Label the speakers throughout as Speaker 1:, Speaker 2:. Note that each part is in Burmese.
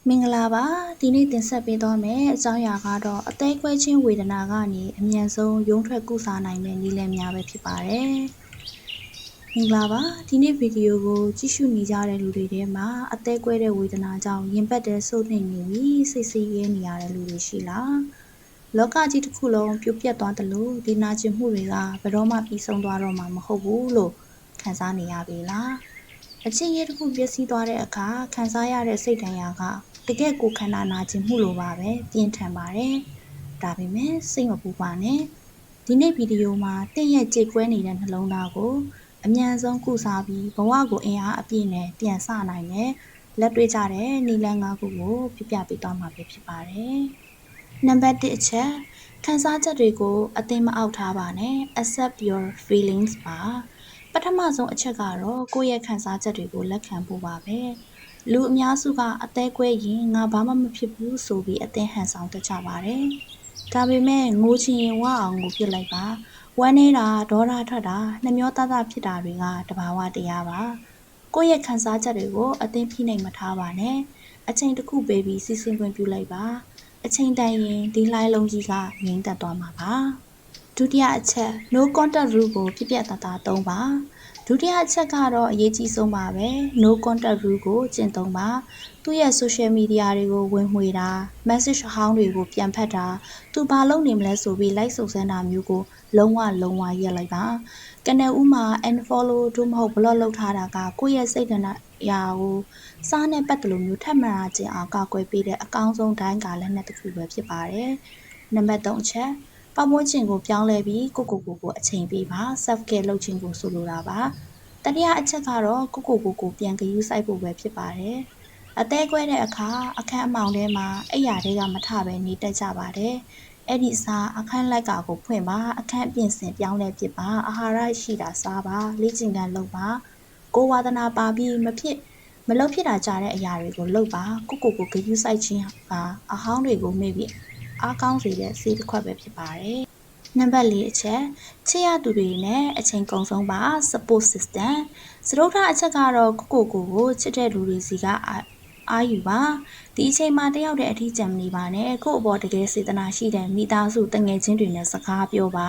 Speaker 1: မင်္ဂလာပါဒီနေ့တင်ဆက်ပေးသွားမယ်အကြောင်းအရာကတော့အသေးခွဲခြင်းဝေဒနာကနေအမြန်ဆုံးရုံးထွက်ကုစားနိုင်မယ့်နည်းလမ်းများပဲဖြစ်ပါတယ်မင်္ဂလာပါဒီနေ့ဗီဒီယိုကိုကြည့်ရှုနေကြတဲ့လူတွေထဲမှာအသေးခွဲတဲ့ဝေဒနာကြောင့်ရင်ပတ်တဲ့စိုးနှိမ်နေပြီးစိတ်ဆင်းရဲနေရတဲ့လူတွေရှိလားလောကကြီးတစ်ခုလုံးပြိုပြက်သွားတယ်လို့ဒီနာကျင်မှုတွေကဘယ်တော့မှပြီးဆုံးသွားတော့မှာမဟုတ်ဘူးလို့ခံစားနေရပြီလားအချင်းရဲ့တစ်ခုပြည့်စည်သွားတဲ့အခါခံစားရတဲ့စိတ်ဒဏ်ရာကတကယ့်ကိုခန္ဓာနာကျင်မှုလိုပါပဲပြင်းထန်ပါတယ်ဒါပေမဲ့စိတ်မပူပါနဲ့ဒီနေ့ဗီဒီယိုမှာတင့်ရဲ့ကြေကွဲနေတဲ့နှလုံးသားကိုအမြန်ဆုံးကုစားပြီးဘဝကိုအင်အားအပြည့်နဲ့ပြန်ဆနိုင်တယ်လက်တွေ့ကြတဲ့နည်းလမ်း၅ခုကိုပြပြပေးသွားမှာဖြစ်ပါတယ်နံပါတ်1အချက်ခံစားချက်တွေကိုအသိမအောက်ထားပါနဲ့ accept your feelings ပါပထမဆုံးအချက်ကတော့ကိုယ့်ရဲ့ခံစားချက်တွေကိုလက်ခံဖို့ပါပဲလူအများစုကအသေးကွဲရင်ငါဘာမှမဖြစ်ဘူးဆိုပြီးအသင်ဟန်ဆောင်တတ်ကြပါတယ်ဒါပေမဲ့ငိုချင်ရင်ဝအောင်ကိုပြစ်လိုက်ပါဝမ်းနေတာဒေါသထွက်တာနှမျောသားသားဖြစ်တာတွေကတဘာဝတရားပါကိုယ့်ရဲ့ခံစားချက်တွေကိုအသင်ဖိနှိပ်မထားပါနဲ့အချိန်တစ်ခုပေးပြီးစီစဉ်ခွင့်ပြုလိုက်ပါအချိန်တန်ရင်ဒီလှိုင်းလုံးကြီးကငြိမ်သက်သွားမှာပါဒုတိယအချက် no contact rule ကိုပြပြသားသားသုံးပါဒုတိယအချက်ကတော့အရေးကြီးဆုံးပါပဲ no contact rule ကိုကျင့်သုံးပါသူ့ရဲ့ social media တွေကိုဝင်မှွေတာ message ဟောင်းတွေကိုပြန်ဖတ်တာသူဘာလုပ်နေမလဲဆိုပြီး like စုံစမ်းတာမျိုးကိုလုံးဝရပ်လိုက်ပါကနဦးမှာ unfollow တို့မဟုတ် block လုပ်ထားတာကကိုယ့်ရဲ့စိတ်ဓာတ်ရာကိုစားနဲ့ပတ်တယ်လို့မျိုးထပ်မံကျင်အောင်ကာကွယ်ပေးတဲ့အကောင်းဆုံးတိုင်းကလက်နက်တစ်ခုပဲဖြစ်ပါတယ်နံပါတ်3အချက်ပတ်ဝန်းကျင်ကိုပြောင်းလဲပြီးကိုအချိန်ပေးပါ self care လုပ်ခြင်းကိုဆိုလိုတာပါတတိယအချက်ကတော့ကိုပြန်ဂရုစိုက်ဖို့ပဲဖြစ်ပါတယ်အသေးကွဲတဲ့အခါအခန်းအမောင်ထဲမှာအိယာတွေကမထပဲနေတတ်ကြပါတယ်အဲ့ဒီစားအခန်းလိုက်ကကိုဖွင့်ပါအခန်းပြင်ဆင်ပြောင်းလဲပစ်ပါအာဟာရရှိတာစားပါလေ့ကျင့်ခန်းလုပ်ပါကိုဝါသနာပါပြီးမလုပ်ဖြစ်တာကြတဲ့အရာတွေကိုလုပ်ပါကိုဂရုစိုက်ခြင်းကအဟောင်းတွေကိုမေ့ပြီးအားကောင်းစေတဲ့ဆေးတစ်ခွက်ပဲဖြစ်ပါတယ်နံပါတ်4အချက်ချစ်ရသူတွေနဲ့အချိန်ကုန်ဆုံးပါ support system စတုထအချက်ကတော့ကိုချစ်တဲ့လူတွေစီကအာယူပါဒီအချိန်မှာတယောက်တည်းအထီးကျန်မနေပါနဲ့ကို့အပေါ်တကယ်စေတနာရှိတဲ့မိသားစုတငယ်ချင်းတွေနဲ့စကားပြောပါ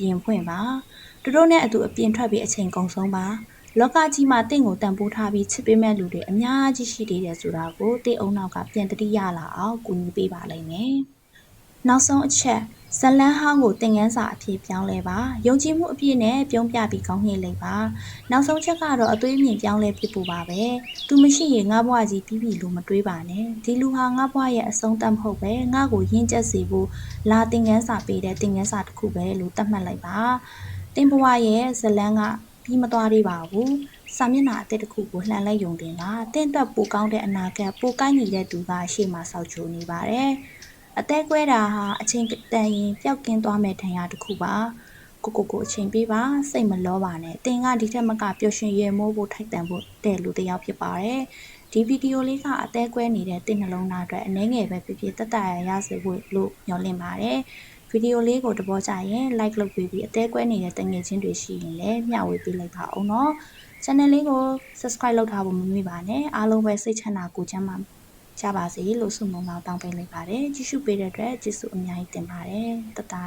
Speaker 1: ရင်ဖွင့်ပါတို့နဲ့အတူအပြင်ထွက်ပြီးအချိန်ကုန်ဆုံးပါလောကကြီးမှာတင့်ကိုတန်ဖိုးထားပြီးချစ်ပေးမဲ့လူတွေအများကြီးရှိသေးတယ်ဆိုတာကိုတင့်အုံနောက်ကပြန်တတိရလာအောင်ကူညီပေးပါလိမ့်မယ်နောက်ဆုံးအချက်ဇလန်းဟောင်းကိုသင်ခန်းစာအဖြစ်ပြောင်းလဲပါယုံကြည်မှုအပြည့်နဲ့ပြုံးပြပြီးကောင်းညှိလိုက်ပါနောက်ဆုံးချက်ကတော့အသွေးအမြင်ပြောင်းလဲဖြစ်ဖို့ပါပဲသူမရှိရင်ငါ့ဘဝကြီးပြီးပြီလို့မတွေးပါနဲ့ဒီလူဟာငါ့ဘဝရဲ့အဆုံးသတ်မဟုတ်ပဲငါ့ကိုရင့်ကျက်စေဖို့လာသင်ခန်းစာပေးတဲ့သင်ခန်းစာတစ်ခုပဲလို့သတ်မှတ်လိုက်ပါတင်ဘဝရဲ့ဇလန်းကပြီးမသွားသေးပါဘူးစာမျက်နှာအသစ်တစ်ခုကိုလှန်လိုက်ယုံတင်ပါတင့်အတွက်ပိုကောင်းတဲ့အနာဂတ်ပိုကိုင်းနေတဲ့သူကရှေ့မှာစောင့်ကြိုနေပါတယ်အသေးကွဲတာဟာအချိန်တန်ရင်ပျောက်ကင်းသွားမယ့်ထင်ရတစ်ခုပါကိုအချိန်ပေးပါစိတ်မလောပါနဲ့တင်ကဒီထက်မကပျော်ရွှင်ရဲမိုးဖို့ထိုက်တန်ဖို့တဲ့လူတစ်ယောက်ဖြစ်ပါတယ်ဒီဗီဒီယိုလေးကအသေးကွဲနေတဲ့တင့်နှလုံးသားအတွက်အနည်းငယ်ပဲဖြစ်ဖြစ်တက်ရစေဖို့လို့ညွှန်လင့်ပါတယ်ဗီဒီယိုလေးကိုသဘောကျရင် like လုပ်ပေးပြီးအသေးကွဲနေတဲ့တငယ်ချင်းတွေရှိရင်လည်းမျှဝေပေးလိုက်ပါအောင်နော် channel လေးကို subscribe လုပ်ထားဖို့မမေ့ပါနဲ့အားလုံးပဲစိတ်ချမ်းသာကိုယ်ချမ်းသာကြပါစေလို့ဆုမွန်ကောင်းတောင်းပေးလိုက်ပါတယ်ကြည့်ရှုပေးတဲ့အတွက်ကျေးဇူးအများကြီးတင်ပါတယ်တတာ